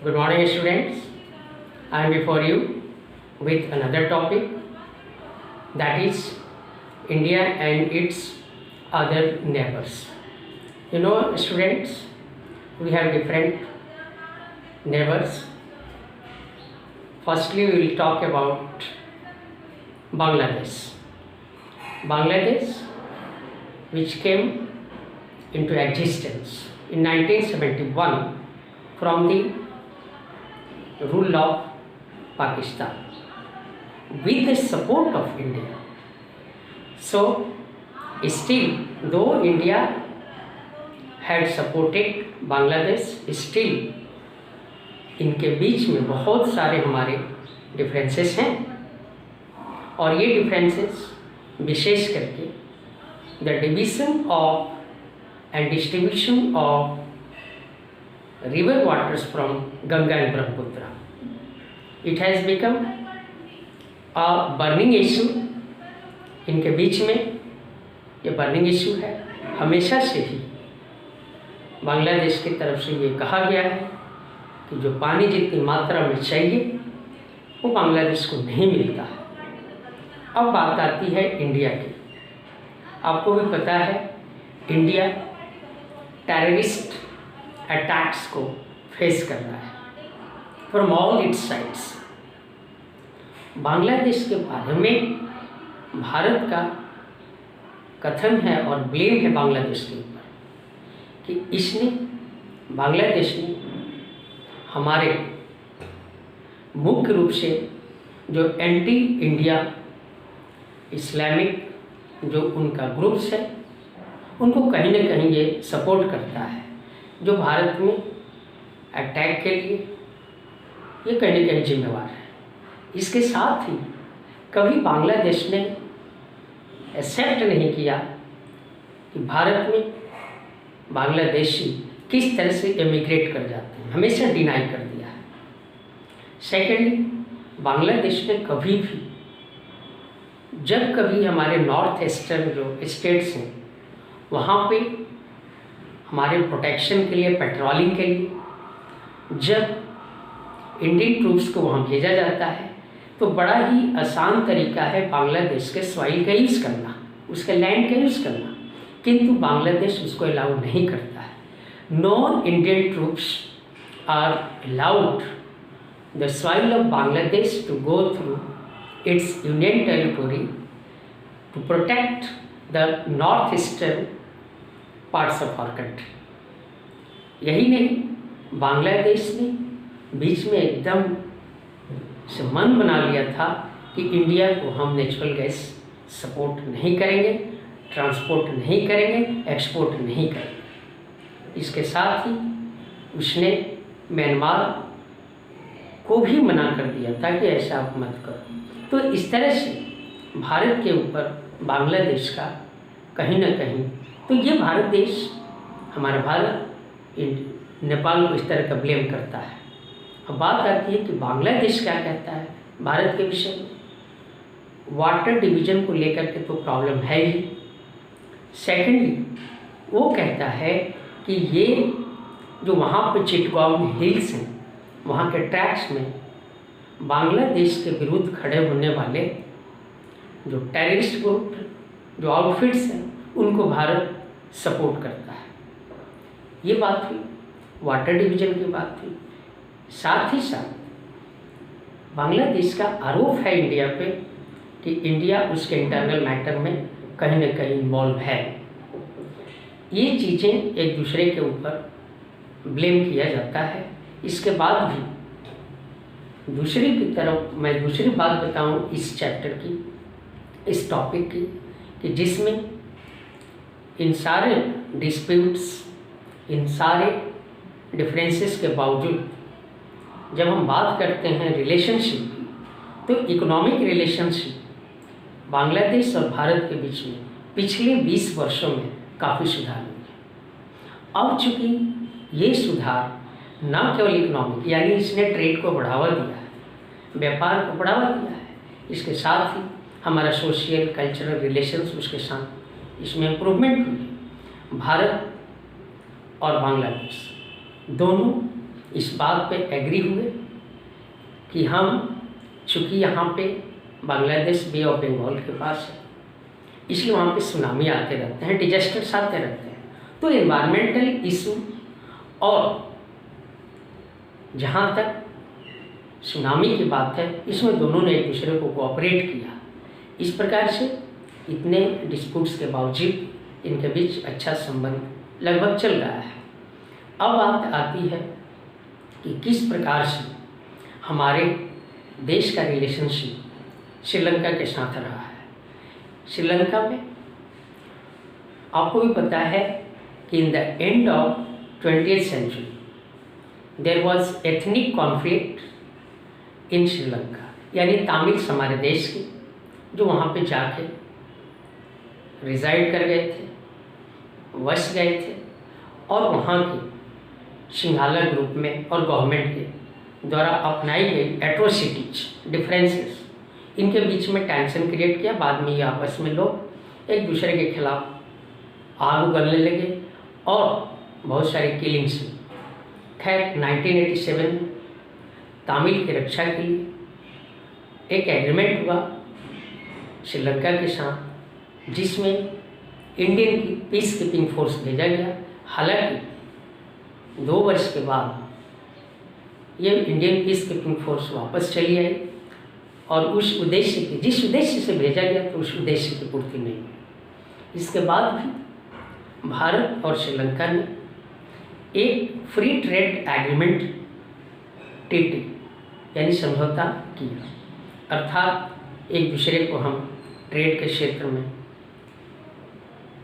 Good morning, students. I am before you with another topic, that is India and its other neighbors. Students, we have different neighbors. Firstly, we will talk about Bangladesh. Bangladesh, which came into existence in 1971 from the rule of Pakistan with the support of India. So, still, though India had supported Bangladesh, still इनके बीच में बहुत सारे हमारे differences हैं और ये differences विशेष करके the division of and distribution of river waters from Ganga and Brahmaputra. It has become a burning issue. इनके बीच में ये बर्निंग इशू है। हमेशा से ही बांग्लादेश की तरफ से ये कहा गया है कि जो पानी जितनी मात्रा में चाहिए वो बांग्लादेश को नहीं मिलता है। अब बात आती है इंडिया की। आपको भी पता है इंडिया टेररिस्ट अटैक्स को फेस कर रहा है from all it's sides. Bangladesh के बारे में भारत का कथन है और ब्लेम है बांग्लादेश के ऊपर कि बांग्लादेश ने हमारे मुख्य रूप से जो एंटी इंडिया इस्लामिक जो उनका ग्रुप्स है उनको कहीं ना कहीं ये सपोर्ट करता है, जो भारत में अटैक के लिए ये कहीं ना कहीं जिम्मेवार है। इसके साथ ही कभी बांग्लादेश ने एक्सेप्ट नहीं किया कि भारत में बांग्लादेशी किस तरह से एमिग्रेट कर जाते हैं, हमेशा डिनाई कर दिया है। सेकेंडली, बांग्लादेश ने कभी भी जब कभी हमारे नॉर्थ ईस्टर्न जो स्टेट्स हैं वहाँ पे हमारे प्रोटेक्शन के लिए, पेट्रोलिंग के लिए जब इंडियन ट्रूप्स को वहाँ भेजा जाता है तो बड़ा ही आसान तरीका है बांग्लादेश के सॉइल का यूज़ करना, उसके लैंड का यूज़ करना, किंतु बांग्लादेश उसको अलाउ नहीं करता है। No Indian troops are allowed the soil of Bangladesh to go through its union territory to protect the north eastern parts of our country. यही नहीं, बांग्लादेश ने बीच में एकदम से मन बना लिया था कि इंडिया को हम नेचुरल गैस सपोर्ट नहीं करेंगे, ट्रांसपोर्ट नहीं करेंगे, एक्सपोर्ट नहीं करेंगे। इसके साथ ही उसने म्यांमार को भी मना कर दिया था कि ऐसा आप मत करो। तो इस तरह से भारत के ऊपर बांग्लादेश का कहीं ना कहीं, तो ये भारत देश, हमारा भारत नेपाल को इस तरह का ब्लेम करता है। अब बात आती है कि बांग्लादेश क्या कहता है भारत के विषय में। वाटर डिवीज़न को लेकर के तो प्रॉब्लम है ही। सेकेंडली, वो कहता है कि ये जो वहाँ पे चिटगांव हिल्स हैं, वहाँ के ट्रैक्स में बांग्लादेश के विरुद्ध खड़े होने वाले जो टेररिस्ट ग्रुप, जो आउटफिट्स हैं, उनको भारत सपोर्ट करता है। ये बात हुई, वाटर डिवीज़न की बात हुई। साथ ही साथ बांग्लादेश का आरोप है इंडिया पे कि इंडिया उसके इंटरनल मैटर में कहीं ना कहीं इन्वॉल्व है। ये चीज़ें एक दूसरे के ऊपर ब्लेम किया जाता है। इसके बाद भी दूसरी की तरफ मैं दूसरी बात बताऊं इस चैप्टर की, इस टॉपिक की, कि जिसमें इन सारे डिस्प्यूट्स, इन सारे डिफरेंसेस के बावजूद जब हम बात करते हैं रिलेशनशिप की, तो इकोनॉमिक रिलेशनशिप बांग्लादेश और भारत के बीच में पिछले 20 वर्षों में काफ़ी सुधार हुआ है। अब चूँकि ये सुधार न केवल इकोनॉमिक, यानी इसने ट्रेड को बढ़ावा दिया है, व्यापार को बढ़ावा दिया है, इसके साथ ही हमारा सोशल कल्चरल रिलेशंस उसके साथ इसमें इम्प्रूवमेंट हुई है। भारत और बांग्लादेश दोनों इस बात पे एग्री हुए कि हम चूँकि यहाँ पे बांग्लादेश बे ऑफ बंगाल के पास है, इसलिए वहाँ पे सुनामी आते रहते हैं, डिजास्टर्स आते रहते हैं। तो एनवायरमेंटल इशू और जहाँ तक सुनामी की बात है, इसमें दोनों ने एक दूसरे को कोऑपरेट किया। इस प्रकार से इतने डिस्प्यूट्स के बावजूद इनके बीच अच्छा संबंध लगभग चल रहा है। अब बात आती है कि किस प्रकार से हमारे देश का रिलेशनशिप श्रीलंका के साथ रहा है। श्रीलंका में आपको भी पता है कि in the end of 20th century there was ethnic conflict in Sri Lanka, यानी तमिल्स हमारे देश के जो वहाँ पे जाके रिजाइड कर गए थे, वस गए थे, और वहाँ के सिंघाला ग्रुप में और गवर्नमेंट के द्वारा अपनाई गई एट्रोसिटीज, डिफरेंसेस, इनके बीच में टेंशन क्रिएट किया। बाद में ये आपस में लोग एक दूसरे के खिलाफ आग उगलने लगे और बहुत सारी किलिंग्स हुई। खैर 1987 में तमिल की रक्षा के लिए एक एग्रीमेंट हुआ श्रीलंका के साथ, जिसमें इंडियन की पीस कीपिंग फोर्स भेजा गया। हालांकि 2 वर्ष के बाद ये इंडियन पीस कीपिंग फोर्स वापस चली आई और उस उद्देश्य की, जिस उद्देश्य से भेजा गया तो उस उद्देश्य की पूर्ति नहीं हुई। इसके बाद भी भारत और श्रीलंका ने एक फ्री ट्रेड एग्रीमेंट टीटी यानी समझौता किया, अर्थात एक दूसरे को हम ट्रेड के क्षेत्र में,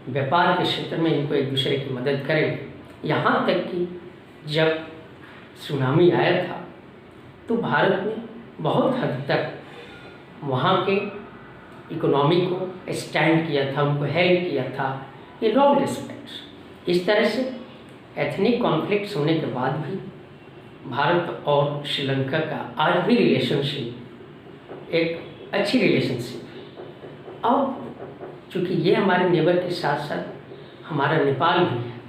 व्यापार के क्षेत्र में इनको एक दूसरे की मदद करेंगे। यहाँ तक कि जब सुनामी आया था तो भारत ने बहुत हद तक वहाँ के इकोनॉमी को स्टैंड किया था, उनको हेल्प किया था इन ऑल रिस्पेक्ट्स। इस तरह से एथनिक कॉन्फ्लिक्ट्स होने के बाद भी भारत और श्रीलंका का आज भी रिलेशनशिप एक अच्छी रिलेशनशिप है। अब चूँकि ये हमारे नेबर के साथ साथ हमारा नेपाल भी है,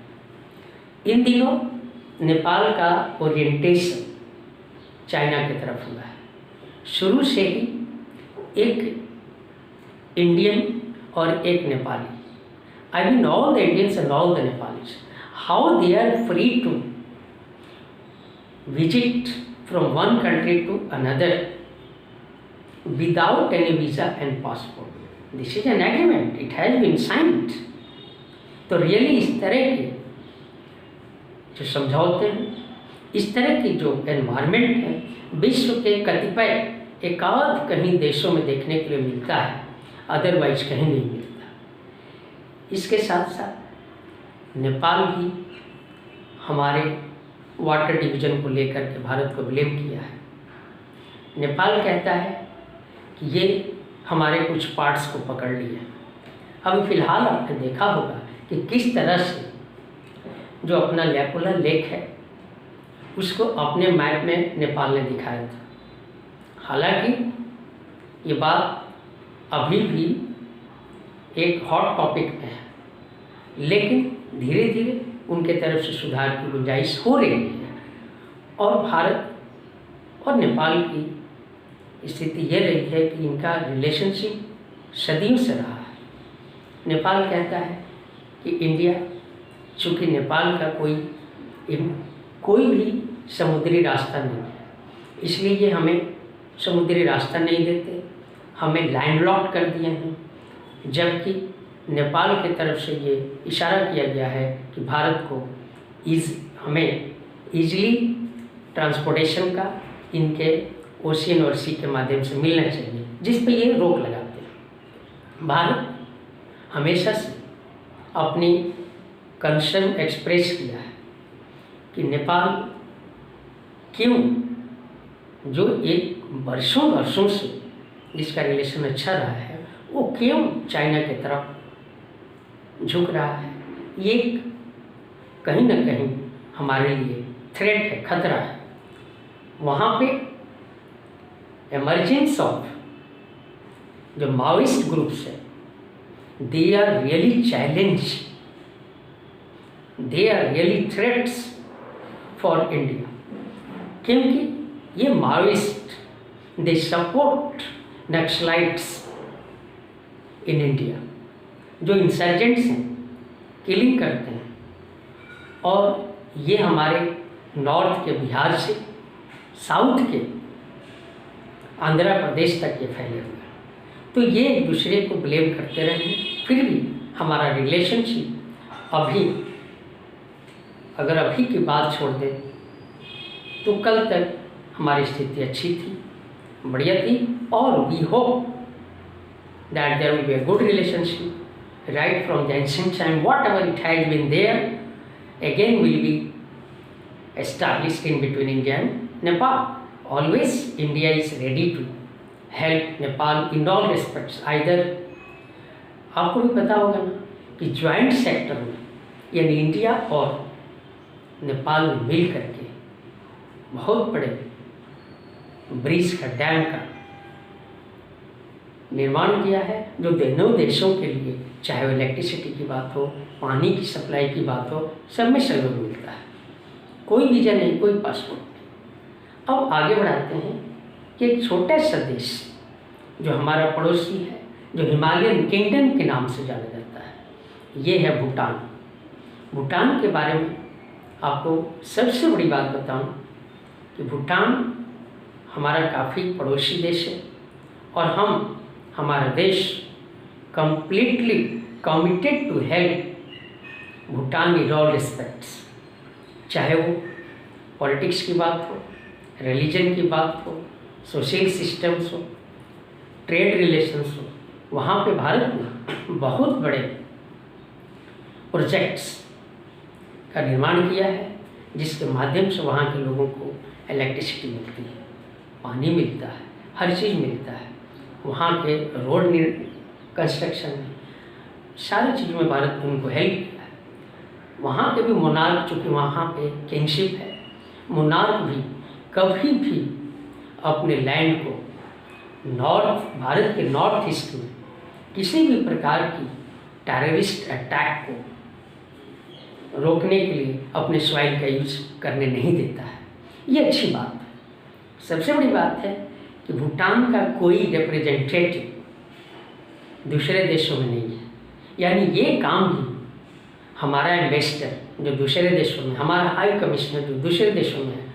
इन दिनों नेपाल का ओरिएंटेशन चाइना की तरफ हुआ है। शुरू से ही एक इंडियन और एक Nepali, I mean all the Indians and all the Nepalis, how they are free to visit from one country to another without any visa and passport. This is an agreement, it has been signed. तो really इस तरह के जो समझौते हैं, इस तरह की जो एनवायरनमेंट है, विश्व के कतिपय एकाध कहीं देशों में देखने के लिए मिलता है, अदरवाइज कहीं नहीं मिलता। इसके साथ साथ नेपाल भी हमारे वाटर डिवीज़न को लेकर के भारत को ब्लेम किया है। नेपाल कहता है कि ये हमारे कुछ पार्ट्स को पकड़ लिए। अभी फ़िलहाल आपने देखा होगा कि किस तरह से जो अपना लैपुला लेक है उसको अपने मैप में नेपाल ने दिखाया था। हालांकि ये बात अभी भी एक हॉट टॉपिक में है, लेकिन धीरे धीरे उनके तरफ से सुधार की गुंजाइश हो रही है और भारत और नेपाल की स्थिति ये रही है कि इनका रिलेशनशिप सदियों से रहा है। नेपाल कहता है कि इंडिया, चूँकि नेपाल का कोई भी समुद्री रास्ता नहीं है, इसलिए ये हमें समुद्री रास्ता नहीं देते, हमें लैंडलॉक्ड कर दिए हैं। जबकि नेपाल की तरफ से ये इशारा किया गया है कि भारत को हमें ईजिली ट्रांसपोर्टेशन का इनके ओशियन और सी के माध्यम से मिलना चाहिए, जिस पे ये रोक लगाते हैं। भारत हमेशा से अपनी कंसर्न एक्सप्रेस किया है कि नेपाल क्यों, जो एक वर्षों से जिसका रिलेशन अच्छा रहा है, वो क्यों चाइना की तरफ झुक रहा है। ये कहीं ना कहीं हमारे लिए थ्रेट है, खतरा है। वहाँ पे एमर्जेंस ऑफ जो माओइस्ट ग्रुप्स है, they are really challenge, they are really threats for India. क्योंकि ये Maoist they support Naxalites in India, जो इंसर्जेंट्स हैं, किलिंग करते हैं, और ये हमारे नॉर्थ के बिहार से साउथ के आंध्र प्रदेश तक ये फैले हुए हैं। तो ये एक दूसरे को ब्लेम करते रहे, फिर भी हमारा रिलेशनशिप अगर अभी की बात छोड़ दें तो कल तक हमारी स्थिति अच्छी थी, बढ़िया थी, और we hope that there will be a good relationship right from the ancient time, whatever it has been there again will be established in between India and Nepal. Always India is ready to help Nepal in all respects. Either आपको भी पता होगा ना कि joint sector में यानी India और नेपाल ने मिल करके बहुत बड़े ब्रिज का, डैम का निर्माण किया है, जो दोनों देशों के लिए, चाहे वो इलेक्ट्रिसिटी की बात हो, पानी की सप्लाई की बात हो, सब में सहयोग मिलता है। कोई वीज़ा नहीं, कोई पासपोर्ट नहीं। अब आगे बढ़ाते हैं कि एक छोटा सा देश जो हमारा पड़ोसी है, जो हिमालयन किंगडम के नाम से जाना जाता है, ये है भूटान। भूटान के बारे में आपको सबसे बड़ी बात बताऊं कि भूटान हमारा काफ़ी पड़ोसी देश है, और हमारा देश completely committed to help Bhutan in all respects, चाहे वो पॉलिटिक्स की बात हो, रिलीजन की बात हो, सोशल सिस्टम्स हो, ट्रेड रिलेशंस हो, वहाँ पे भारत ने बहुत बड़े प्रोजेक्ट्स का निर्माण किया है, जिसके माध्यम से वहाँ के लोगों को इलेक्ट्रिसिटी मिलती है, पानी मिलता है, हर चीज़ मिलता है। वहाँ के रोड कंस्ट्रक्शन में, सारी चीज़ों में भारत ने उनको हेल्प किया है। वहाँ के भी मोनार्क, चूँकि वहाँ पे किंगशिप है, मोनार्क भी कभी भी अपने लैंड को भारत के नॉर्थ ईस्ट में किसी भी प्रकार की टेररिस्ट अटैक को रोकने के लिए अपने सॉइल का यूज करने नहीं देता है। ये अच्छी बात है। सबसे बड़ी बात है कि भूटान का कोई रिप्रेजेंटेटिव दूसरे देशों में नहीं है, यानी ये काम भी हमारा एम्बेसडर जो दूसरे देशों में, हमारा हाई कमिश्नर जो दूसरे देशों में है,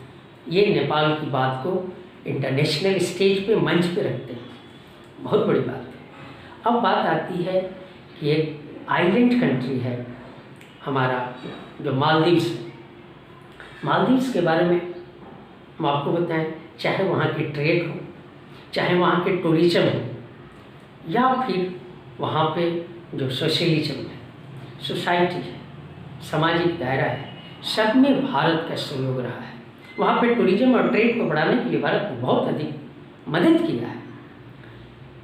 ये नेपाल की बात को इंटरनेशनल स्टेज पे, मंच पे रखते हैं। बहुत बड़ी बात है। अब बात आती है कि एक आइलैंड कंट्री है हमारा जो मालदीव्स है। मालदीव्स के बारे में हम आपको बताएं, चाहे वहाँ की ट्रेड हो, चाहे वहाँ के टूरिज्म हो, या फिर वहाँ पे जो सोशलिज्म है, सोसाइटी है, सामाजिक दायरा है, सब में भारत का सहयोग रहा है। वहाँ पे टूरिज्म और ट्रेड को बढ़ाने के लिए भारत ने बहुत अधिक मदद किया है।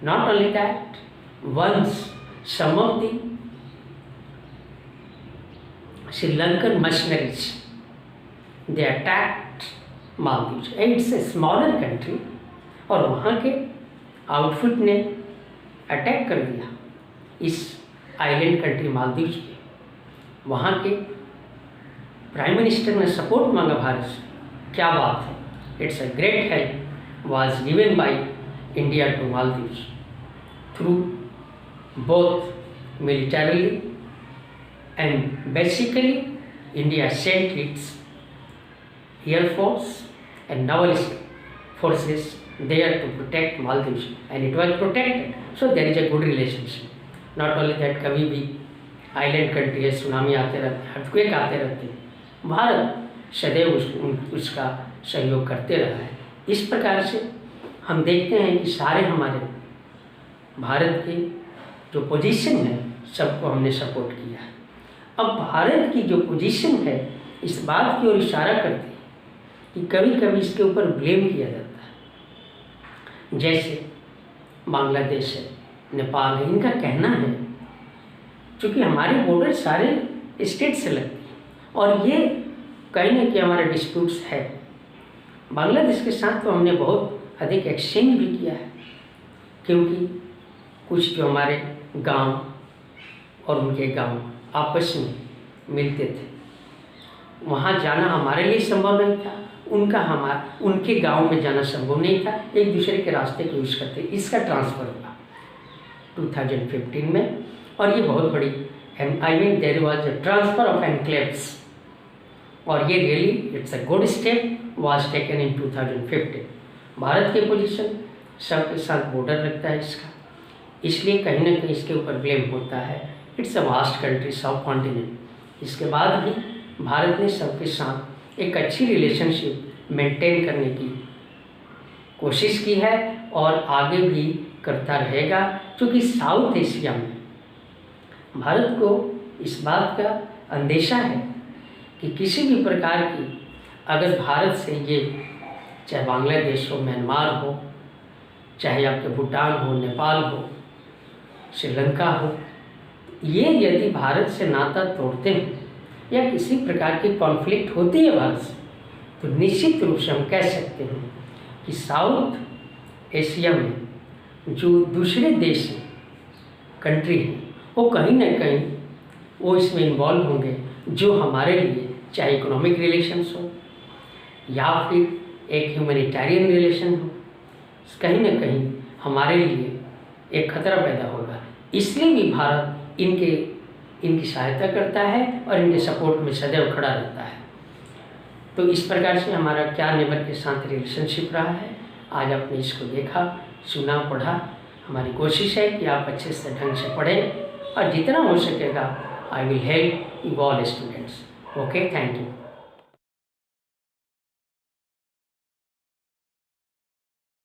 Not only that, once some of the Sri Lankan mercenaries they attacked Maldives, it's a smaller country, और वहाँ के आउटफिट ने अटैक कर दिया इस आइलैंड कंट्री मालदीव्स पे। वहाँ के प्राइम मिनिस्टर ने सपोर्ट मांगा भारत से। क्या बात है, it's a great help was given by India to Maldives through both militarily and basically India sent its air force and naval forces there to protect Maldives, and it was protected. So there is a good relationship. Not only that, कभी भी island country है, tsunami आते रहते हैं, earthquake आते रहते हैं, भारत सदैव उसका सहयोग करते रहा है। इस प्रकार से हम देखते हैं कि सारे हमारे भारत के जो पोजीशन है, सबको हमने सपोर्ट किया है। अब भारत की जो पोजीशन है इस बात की ओर इशारा करती है कि कभी कभी इसके ऊपर ब्लेम किया जाता है, जैसे बांग्लादेश है, नेपाल है, इनका कहना है क्योंकि हमारे बॉर्डर सारे स्टेट से लगते हैं और ये कहीं ना कहीं हमारा डिस्प्यूट्स है। बांग्लादेश के साथ तो हमने बहुत अधिक एक्सचेंज भी किया है, क्योंकि कुछ जो हमारे गांव और उनके गांव आपस में मिलते थे, वहाँ जाना हमारे लिए संभव नहीं था, उनके गांव में जाना संभव नहीं था, एक दूसरे के रास्ते को यूज़ करते। इसका ट्रांसफ़र हुआ 2015 में, और ये बहुत बड़ी I mean there was a transfer of enclaves, और ये really it's a good step was taken in 2015। भारत की पोजीशन सब के साथ बॉर्डर लगता है इसका, इसलिए कहीं ना कहीं इसके ऊपर ब्लेम होता है। इट्स अ वास्ट कंट्री, सब कॉन्टिनेंट। इसके बाद भी भारत ने सबके साथ एक अच्छी रिलेशनशिप मेंटेन करने की कोशिश की है और आगे भी करता रहेगा, क्योंकि साउथ एशिया में भारत को इस बात का अंदेशा है कि किसी भी प्रकार की अगर भारत से ये, चाहे बांग्लादेश हो, म्यांमार हो, चाहे आपके भूटान हो, नेपाल हो, श्रीलंका हो, ये यदि भारत से नाता तोड़ते हैं या किसी प्रकार की कॉन्फ्लिक्ट होती है भारत से, तो निश्चित रूप से हम कह सकते हैं कि साउथ एशिया में जो दूसरे देश हैं, कंट्री हैं, वो कहीं ना कहीं वो इसमें इन्वॉल्व होंगे, जो हमारे लिए चाहे इकोनॉमिक रिलेशंस हो या फिर एक ह्यूमैनिटेरियन रिलेशन हो, कहीं ना कहीं हमारे लिए एक खतरा पैदा होगा। इसलिए भी भारत इनकी सहायता करता है और इनके सपोर्ट में सदैव खड़ा रहता है। तो इस प्रकार से हमारा क्या नेबर के साथ रिलेशनशिप रहा है, आज आपने इसको देखा, सुना, पढ़ा। हमारी कोशिश है कि आप अच्छे से ढंग से पढ़ें और जितना हो सकेगा I will help you all students. Okay, thank you.